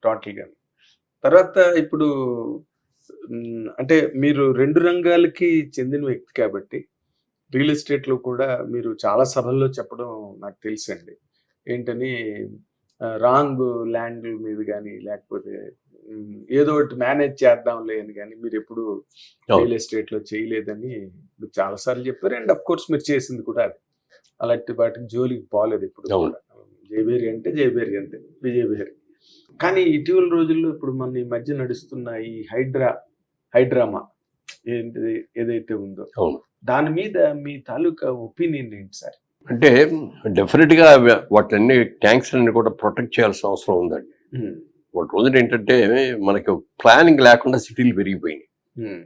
టోటల్‌గా. తర్వాత ఇప్పుడు అంటే మీరు 2 రంగాలకి చెందిన వ్యక్తి కాబట్టి, రియల్ ఎస్టేట్‌లో కూడా మీరు చాలా సభల్లో చెప్పడం నాకు తెలుసండి. ఏంటని రాంగ్ ల్యాండ్‌ల మీద గాని, లేకపోతే ఏదో ఒకటి మేనేజ్ చేద్దాంలే అని గాని, మీరెప్పుడు అవును. రియల్ ఎస్టేట్‌లో చేయలేదని మీరు చాలా సార్లు చెప్పారు. అండ్ ఆఫ్ కోర్స్ మీరు చేసింది కూడా అది. అలాంటి వాటికి జోలికి పోలేదెప్పుడు అవును. కూడా. జయభేరి అంటే జయభేరి అంతే. విజయభేరి. కానీ ఇటీవల రోజుల్లో ఇప్పుడు మన ఈ మధ్య నడుస్తున్న ఈ హైడ్రామా ఏంటిది ఏదైతే ఉందో, అవును. దాని మీద మీ తాలూకా ఒపీనియన్ ఏంటి సార్? అంటే డెఫినెట్‌గా వాటిలన్నీ ట్యాంక్స్ అన్ని కూడా ప్రొటెక్ట్ చేయాల్సిన అవసరం ఉందండి. హ్మ్. వాటి రోజున ఏంటంటే మనకి ప్లానింగ్ లేకుండా సిటీలు పెరిగిపోయినాయి. హ్మ్.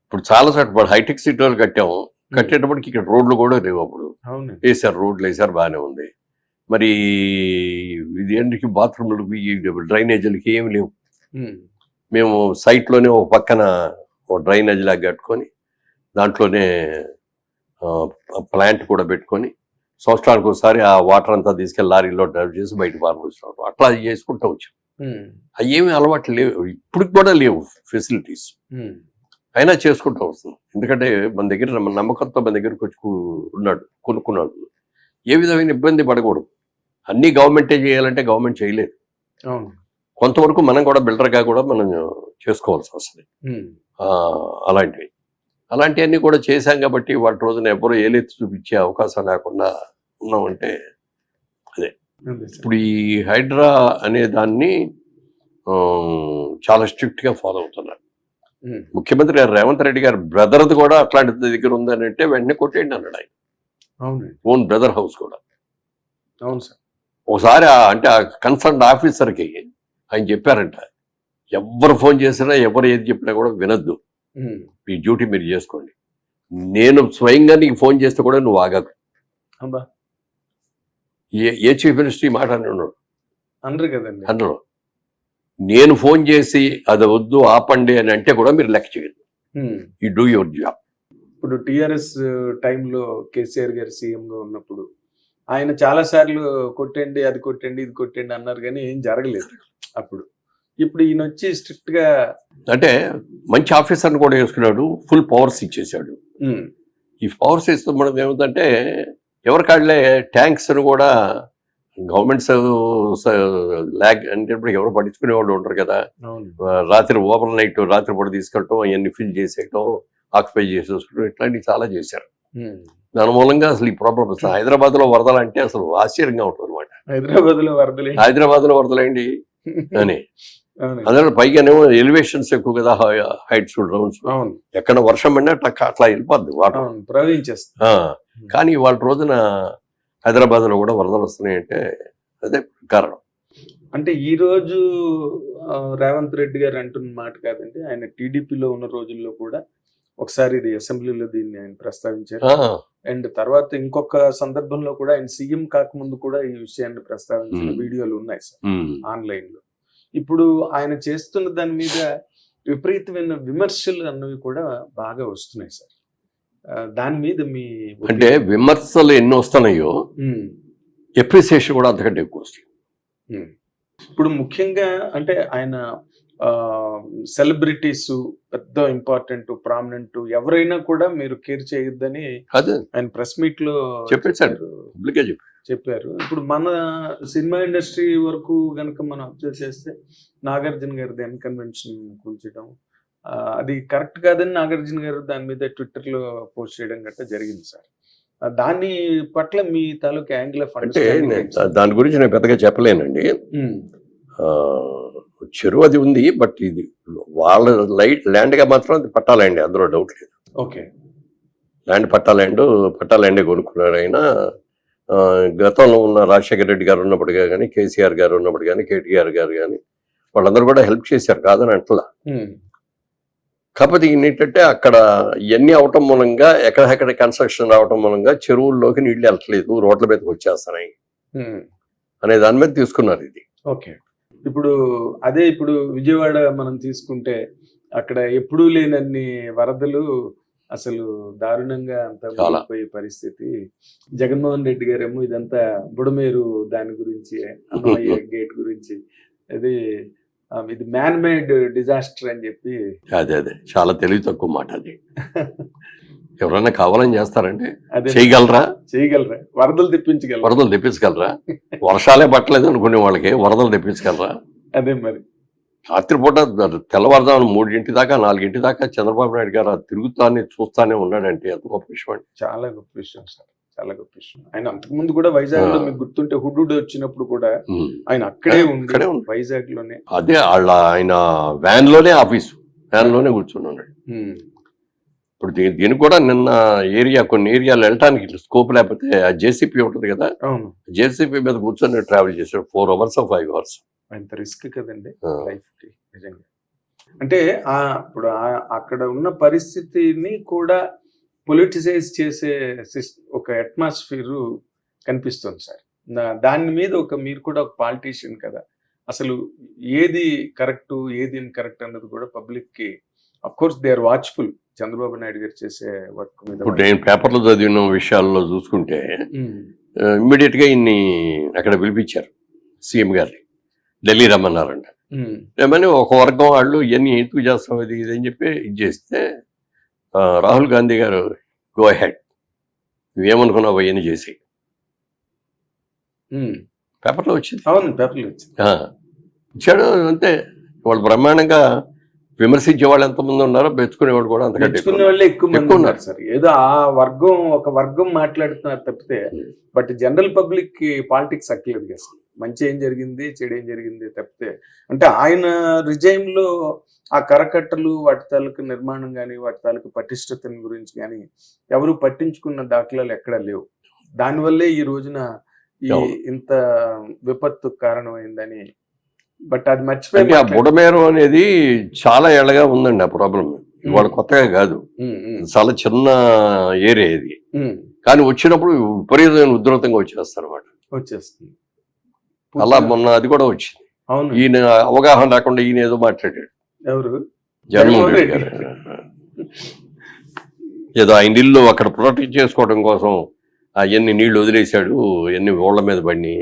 ఇప్పుడు చాలా చోట్ల హైటెక్ సిటీలు కట్టాము. కట్టేటప్పటికి ఇక్కడ రోడ్లు కూడా లేవు అప్పుడు. అవునండి. వేసారు, రోడ్లు వేసారు, బాగానే ఉంది. మరి ఇది ఏంటికి బాత్రూమ్లకి డ్రైనేజీలకి ఏమి లేవు. హ్మ్. మేము సైట్లోనే ఒక పక్కన ఒక డ్రైనేజ్ లాగా కట్టుకొని దాంట్లోనే ప్లాంట్ కూడా పెట్టుకొని సంవత్సరానికి ఒకసారి ఆ వాటర్ అంతా తీసుకెళ్ళి లారీలో డ్రైవ్ చేసి బయట పారబోస్తున్నాం. అట్లా చేసుకుంటూ వచ్చాం. హ్మ్. అవి ఏమి అలవాట్లు లేవు, ఇప్పటికి కూడా లేవు ఫెసిలిటీస్. హ్మ్. అయినా చేసుకుంటూ వస్తున్నాం. ఎందుకంటే మన దగ్గర నమ్మకంతో మన దగ్గరకు వచ్చి ఉన్నాడు, కొనుక్కున్నాడు. ఏ విధమైన ఇబ్బంది పడకూడదు. అన్నీ గవర్నమెంటే చేయాలంటే గవర్నమెంట్ చేయలేదు. అవును. కొంతవరకు మనం కూడా బిల్డర్గా కూడా మనం చేసుకోవాల్సి వస్తుంది. హ్మ్. అలాంటివన్నీ కూడా చేశాం కాబట్టి వాటి రోజున ఎవరో ఏలెత్తి చూపించే అవకాశం లేకుండా ఉన్నామంటే అదే. అదే సార్. ఇప్పుడు ఈ హైడ్రా అనే దాన్ని చాలా స్ట్రిక్ట్గా ఫాలో అవుతున్నారు. హ్మ్. ముఖ్యమంత్రి గారు రేవంత్ రెడ్డి గారు బ్రదర్ది కూడా అట్లాంటి దగ్గర ఉందని అంటే వెంటనే కొట్టేయండి అన్నాడు ఆయన. అవునండి. ఓన్ బ్రదర్ హౌస్ కూడా. అవును సార్. ఒకసారి అంటే ఆ కన్సర్న్ ఆఫీసర్కి ఆయన చెప్పారంట, ఎవరు ఫోన్ చేసినా ఎవరు ఏది చెప్పినా కూడా వినొద్దు, హ్మ్. మీ డ్యూటీ మీరు చేసుకోండి. నేను స్వయంగా నీకు ఫోన్ చేస్తే కూడా నువ్వు ఆగకు. అబ్బా! ఏ చీఫ్ మినిస్టర్ ఈ మాట అని ఉన్నాడు అనరు కదండి. అందులో. నేను ఫోన్ చేసి అది వద్దు ఆపండి అని అంటే కూడా మీరు లెక్క చేయదు. హ్మ్. You do your job. ఇప్పుడు టీఆర్ఎస్ టైంలో కేసీఆర్ గారు సీఎంగా ఉన్నప్పుడు ఆయన చాలా సార్లు కొట్టండి, అది కొట్టండి, ఇది కొట్టండి అన్నారు గానీ ఏం జరగలేదు అప్పుడు. ఇప్పుడు ఈయనొచ్చి స్ట్రిక్ట్‌గా అంటే మంచి ఆఫీసర్ని కూడా వేసుకున్నాడు, ఫుల్ పవర్స్ ఇచ్చేసాడు. హ్మ్. ఈ పవర్స్ ఇస్తూ మనం ఏమిటంటే ఎవరికాళ్ళే ట్యాంక్స్ను కూడా గవర్నమెంట్స్ ల్యాగ్ అంటే ఎవరు పట్టించుకునే వాళ్ళు ఉంటారు కదా. అవును. రాత్రి ఓవర్ నైట్ రాత్రిపూట తీసుకెళ్ళటం, అవన్నీ ఫిల్ చేసేయటం, ఆక్యుపై చేసేసుకోవడం, ఇట్లాంటివి చాలా చేశారు. హ్మ్. దాని మూలంగా అసలు ఈ ప్రాబ్లమ్ వస్తుంది. హైదరాబాద్లో వరదలు అంటే అసలు ఆశ్చర్యంగా ఉంటుంది అనమాట. హైదరాబాద్‌లో వరదలేంటి? హైదరాబాద్లో వరదలేండి అని. అవునండి. అందులో పైగానేమో ఎలివేషన్స్ ఎక్కువ కదా, హైట్స్ రౌండ్స్. అవును. ఎక్కడ వర్షం పడినా అట్లా వెళ్ళిపోద్ది వాటర్. అవును. ప్రవహించేస్తుంది. కానీ వాళ్ళ రోజున హైదరాబాద్లో కూడా వరదలు వస్తున్నాయంటే అదే కారణం. అంటే ఈరోజు రేవంత్ రెడ్డి గారు అంటున్న మాట కాదండి. ఆయన టీడీపీలో ఉన్న రోజుల్లో కూడా ఒకసారి ఇది అసెంబ్లీలో దీన్ని ఆయన ప్రస్తావించారు. అండ్ తర్వాత ఇంకొక సందర్భంలో కూడా ఆయన సీఎం కాకముందు కూడా ఈ విషయాన్ని ప్రస్తావించిన వీడియోలు ఉన్నాయి సార్ ఆన్‌లైన్‌లో. ఇప్పుడు ఆయన చేస్తున్న దాని మీద విపరీతమైన విమర్శలు అన్నవి కూడా బాగా వస్తున్నాయి సార్. దాని మీద మీ అంటే విమర్శలు ఎన్ని వస్తున్నాయో ఎప్రిసియేషన్ కూడా అంతకంటే ఎక్కువ వస్తుంది. ఇప్పుడు ముఖ్యంగా అంటే ఆయన సెలబ్రిటీస్ పెద్ద ఇంపార్టెంట్ ప్రామినెంట్ ఎవరైనా కూడా మీరు కేర్ చేయొద్దని ఆయన ప్రెస్ మీట్ లో చెప్పారు. ఇప్పుడు మన సినిమా ఇండస్ట్రీ వరకు గనక మనం అబ్జర్వ్ చేస్తే నాగార్జున గారిది కన్వెన్షన్ కూల్చడం అది కరెక్ట్ కాదని నాగార్జున గారు దాని మీద ట్విట్టర్ లో పోస్ట్ చేయడం గట్రా జరిగింది సార్. దాని పట్ల మీ తాలూకా యాంగిల్ ఆఫ్ అంటే దాని గురించి నేను పెద్దగా చెప్పలేనండి. చెరువు అది ఉంది, బట్ ఇది వాళ్ళ ల్యాండ్గా మాత్రం అది పట్టా ల్యాండ్, అందులో డౌట్ లేదు. ఓకే, ల్యాండ్ పట్టా ల్యాండే కొనుక్కున్నారు ఆయన. గతంలో ఉన్న రాజశేఖర రెడ్డి గారు ఉన్నప్పుడు కానీ, కేసీఆర్ గారు ఉన్నప్పుడు కానీ, కేటీఆర్ గారు కానీ వాళ్ళందరూ కూడా హెల్ప్ చేశారు, కాదని అంటలా. కాకపోతే ఏంటంటే అక్కడ ఇవన్నీ అవటం మూలంగా ఎక్కడెక్కడ కన్స్ట్రక్షన్ రావటం మూలంగా చెరువుల్లోకి నీళ్లు వెళ్ళట్లేదు, రోడ్ల మీదకి వచ్చేస్తున్నాయి అనే దాని మీద తీసుకున్నారు ఇది. ఓకే, ఇప్పుడు విజయవాడ మనం తీసుకుంటే అక్కడ ఎప్పుడూ లేనన్ని వరదలు, అసలు దారుణంగా అంతా మునిగిపోయే పరిస్థితి. జగన్మోహన్ రెడ్డి గారేమో ఇదంతా బుడమేరు దాని గురించి, అన్నమయ్య గేట్ గురించి ఇది మ్యాన్ మేడ్ డిజాస్టర్ అని చెప్పి. అదే చాలా తెలివి తక్కువ మాట అది. ఎవరైనా కావాలని చేస్తారంటే అదే చేయగలరా? వరదలు తెప్పించగలరా? వర్షాలే పట్టలేదు అనుకునే వాళ్ళకి వరదలు తెప్పించగలరా? అదే మరి రాత్రిపూట తెల్లవారుజామున 3 దాకా 4 దాకా చంద్రబాబు నాయుడు గారు తిరుగుతానే చూస్తానే ఉన్నాడంటే ఎంత గొప్ప విషయం అండి. చాలా గొప్ప విషయం సార్, చాలా గొప్ప విషయం. ఆయన అంతకుముందు కూడా వైజాగ్ లో మీకు గుర్తుంటే హుడ్ వచ్చినప్పుడు కూడా ఆయన అక్కడే ఉంది వైజాగ్ లోనే. అదే ఆయన వ్యాన్ లోనే కూర్చున్నాడు. ఇప్పుడు దీనికి కూడా నిన్న కొన్ని ఏరియాలు వెళ్ళటానికి స్కోప్ లేకపోతే ఆ జేసీపీ ఉంటుంది కదా, జేసీపీ మీద కూర్చొని ట్రావెల్ చేశాడు 4 hours 5 hours. అంత రిస్క్ కదండి లైఫ్ కి నిజంగా. అంటే ఇప్పుడు అక్కడ ఉన్న పరిస్థితిని కూడా పొలిటిసైజ్ చేసే ఒక అట్మాస్ఫియర్ కనిపిస్తుంది సార్. దాని మీద మీరు కూడా ఒక పాలిటీషియన్ కదా, అసలు ఏది కరెక్ట్ ఏది ఇన్కరెక్ట్ అన్నది కూడా పబ్లిక్ కి of course they are watchful Chandrababu Naidu garu చేసే వర్క్ మీద. ఇప్పుడు నేను పేపర్లో చదివిన విషయాల్లో చూసుకుంటే ఇమ్మీడియట్ గా ఇన్ని అక్కడ పిలిపించారు సీఎం గారిని, ఢిల్లీ రమ్మన్నారంట. ఏమని ఒక వర్గం వాళ్ళు ఇవన్నీ ఎందుకు చేస్తాం ఇది అని చెప్పి ఇది చేస్తే రాహుల్ గాంధీ గారు గో హెడ్, నువ్వేమనుకున్నావు అవన్నీ చేసి పేపర్లో వచ్చింది. అవును పేపర్లో వచ్చింది, ఇచ్చాడు అంతే. వాళ్ళు బ్రహ్మాండంగా విమర్శించే వాళ్ళు ఎంతమంది ఉన్నారో మెచ్చుకునే వాళ్ళు కూడా అంతకంటే మెచ్చుకునే వాళ్ళే ఎక్కువ మంది ఉన్నారు సార్. ఏదో ఒక వర్గం మాట్లాడుతున్నారు తప్పితే బట్ జనరల్ పబ్లిక్ కి పాలిటిక్స్ అక్కలేదు కదా. మంచి ఏం జరిగింది చెడు ఏం జరిగింది తప్పితే, అంటే ఆయన రిజైమ్ లో ఆ కరకట్టలు వాటి తాలూకు నిర్మాణం కానీ వాటి తాలూకు పటిష్టతని గురించి కానీ ఎవరు పట్టించుకున్న దాఖలాలు ఎక్కడా లేవు. దానివల్లే ఈ రోజున ఇంత విపత్తు కారణమైందని. బట్ అది మర్చిపోయి ఆ బుడమేరు అనేది చాలా ఏళ్ళగా ఉందండి ఆ ప్రాబ్లం. ఇవాళ కొత్తగా కాదు, చాలా చిన్న ఏరియా ఇది. కానీ వచ్చినప్పుడు విపరీతమైన ఉధృతంగా వచ్చేస్తుంది. అలా మొన్న అది కూడా వచ్చింది. ఈయన అవగాహన రాకుండా ఈయన ఏదో మాట్లాడాడు. ఎవరు? జగన్మోహన్ రెడ్డి గారు ఏదో ఆయన ఇల్లు అక్కడ ప్రొటెక్ట్ చేసుకోవడం కోసం అవన్నీ నీళ్లు వదిలేశాడు, ఎన్ని ఓళ్ల మీద పడి.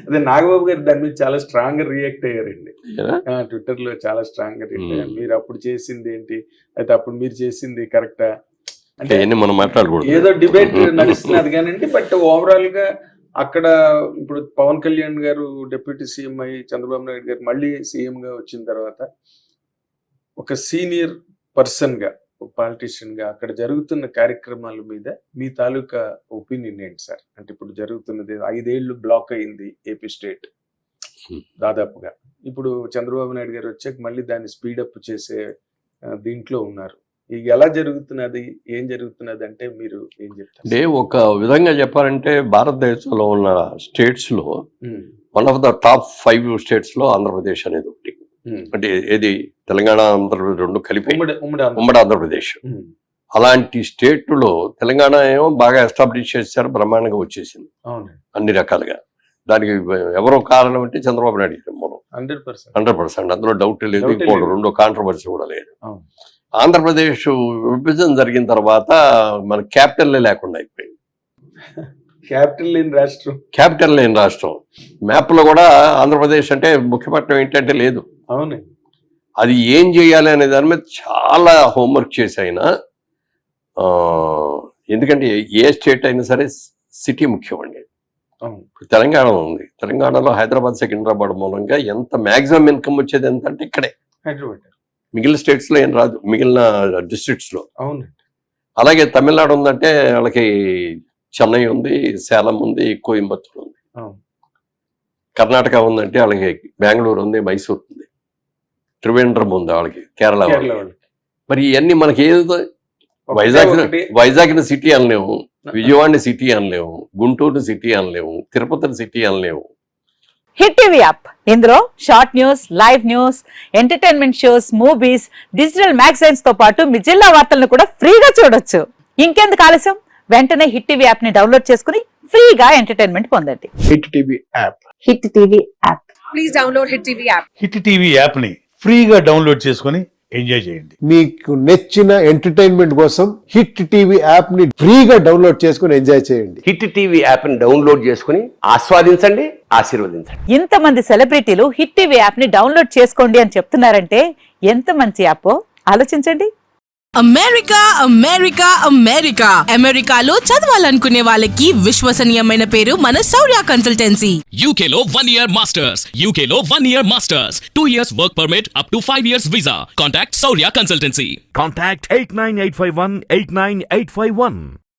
అదే నాగబాబు గారు దాని మీద చాలా స్ట్రాంగ్ గా రియాక్ట్ అయ్యారండి ట్విట్టర్ లో, చాలా స్ట్రాంగ్ గా రియాక్ట్ అయ్యారు. మీరు అప్పుడు చేసింది ఏంటి, అయితే అప్పుడు మీరు చేసింది కరెక్టా అంటే మనం మాట్లాడకూడదు, ఏదో డిబేట్ నడుస్తున్నది కానండి. బట్ ఓవరాల్ గా అక్కడ ఇప్పుడు పవన్ కళ్యాణ్ గారు డిప్యూటీ సీఎం అయ్యి చంద్రబాబు నాయుడు గారు మళ్ళీ సీఎం గా వచ్చిన తర్వాత ఒక సీనియర్ పర్సన్ గా, ఒక పాలిటీషియన్ గా అక్కడ జరుగుతున్న కార్యక్రమాల మీద మీ తాలూకా ఒపీనియన్ ఏంటి సార్? అంటే ఇప్పుడు జరుగుతున్నది 5 ఏళ్ళు బ్లాక్ అయింది ఏపీ స్టేట్ దాదాపుగా. ఇప్పుడు చంద్రబాబు నాయుడు గారు వచ్చాక మళ్ళీ దాన్ని స్పీడప్ చేసే దీంట్లో ఉన్నారు. ఇది ఎలా జరుగుతున్నది, ఏం జరుగుతున్నది అంటే మీరు ఏం చెప్తారు? అంటే ఒక విధంగా చెప్పాలంటే భారతదేశంలో ఉన్న స్టేట్స్ లో one of the top 5 states లో ఆంధ్రప్రదేశ్ అనేది ఒకటి. అంటే ఏది తెలంగాణ ఆంధ్రప్రదేశ్ రెండు కలిపి ఉమ్మడి ఆంధ్రప్రదేశ్. అలాంటి స్టేట్ లో తెలంగాణ ఏమో బాగా ఎస్టాబ్లిష్ చేశారు, బ్రహ్మాండంగా వచ్చేసింది అన్ని రకాలుగా. దానికి ఎవరో కారణం అంటే చంద్రబాబు నాయుడు మూలం 100%, అందులో డౌట్ లేదు. ఇంకోటి రెండో కాంట్రవర్సీ కూడా లేదు. ఆంధ్రప్రదేశ్ విభజన జరిగిన తర్వాత మన క్యాపిటల్ లేకుండా అయిపోయింది. క్యాపిటల్ లేని రాష్ట్రం. మ్యాప్ లో కూడా ఆంధ్రప్రదేశ్ అంటే ముఖ్యపట్నం ఏంటంటే లేదు. అవును, అది ఏం చేయాలి అనే దాని మీద చాలా హోంవర్క్ చేసి అయినా, ఎందుకంటే ఏ స్టేట్ అయినా సరే సిటీ ముఖ్యం అండి. తెలంగాణ ఉంది, తెలంగాణలో హైదరాబాద్ సికింద్రాబాద్ మూలంగా ఎంత మ్యాక్సిమం ఇన్కమ్ వచ్చేది ఎంత అంటే ఇక్కడే, హైదరాబాద్. మిగిలిన స్టేట్స్ లో ఏం రాదు, మిగిలిన డిస్ట్రిక్ట్స్ లో. అవును. అలాగే తమిళనాడు ఉందంటే వాళ్ళకి చెన్నై ఉంది, సేలం ఉంది, కోయంబత్తూర్ ఉంది. కర్ణాటక ఉందంటే వాళ్ళకి బెంగళూరు ఉంది, మైసూర్ ఉంది, త్రివేంద్రం ఉంది వాళ్ళకి, కేరళ వాళ్ళకి. మరి ఇవన్నీ మనకి ఏదో వైజాగ్ని సిటీ అనలేము, విజయవాడని సిటీ అనలేము, గుంటూరుని సిటీ అనలేము, తిరుపతిని సిటీ అనలేము. హిట్ టీవీ యాప్, ఇందులో short news, live news, entertainment shows, movies, digital magazines తో పాటు మీ జిల్లా వార్తలను కూడా ఫ్రీగా చూడొచ్చు. ఇంకెందుకు ఆలస్యం, వెంటనే హిట్ టీవీ యాప్ ని డౌన్లోడ్ చేసుకుని ఫ్రీగా ఎంటర్టైన్మెంట్ పొందండి. Hit TV app, hit TV app, please download hit TV app. Hit TV app ని ఫ్రీగా డౌన్లోడ్ చేసుకుని ఎంజాయ్ చేయండి. మీకు నచ్చిన ఎంటర్టైన్మెంట్ కోసం హిట్ టీవీ యాప్ ని ఫ్రీగా డౌన్లోడ్ చేసుకుని ఎంజాయ్ చేయండి. హిట్ టీవీ యాప్ ని డౌన్లోడ్ చేసుకుని ఆస్వాదించండి, ఆశీర్వదించండి. ఇంతమంది సెలబ్రిటీలు హిట్ టీవీ యాప్ ని డౌన్లోడ్ చేసుకోండి అని చెప్తున్నారంటే ఎంత మంచి యాప్ ఆలోచించండి. అమెరికా అమెరికా అమెరికా అమెరికాలో చదవాలనుకునే వాళ్ళకి విశ్వసనీయమైన పేరు మన శౌర్య కన్సల్టెన్సీ. UK లో 1 year masters, UK లో 1 year masters, 2 years work permit up to 5 years visa. Contact Saurya Consultancy. Contact 89851 89851.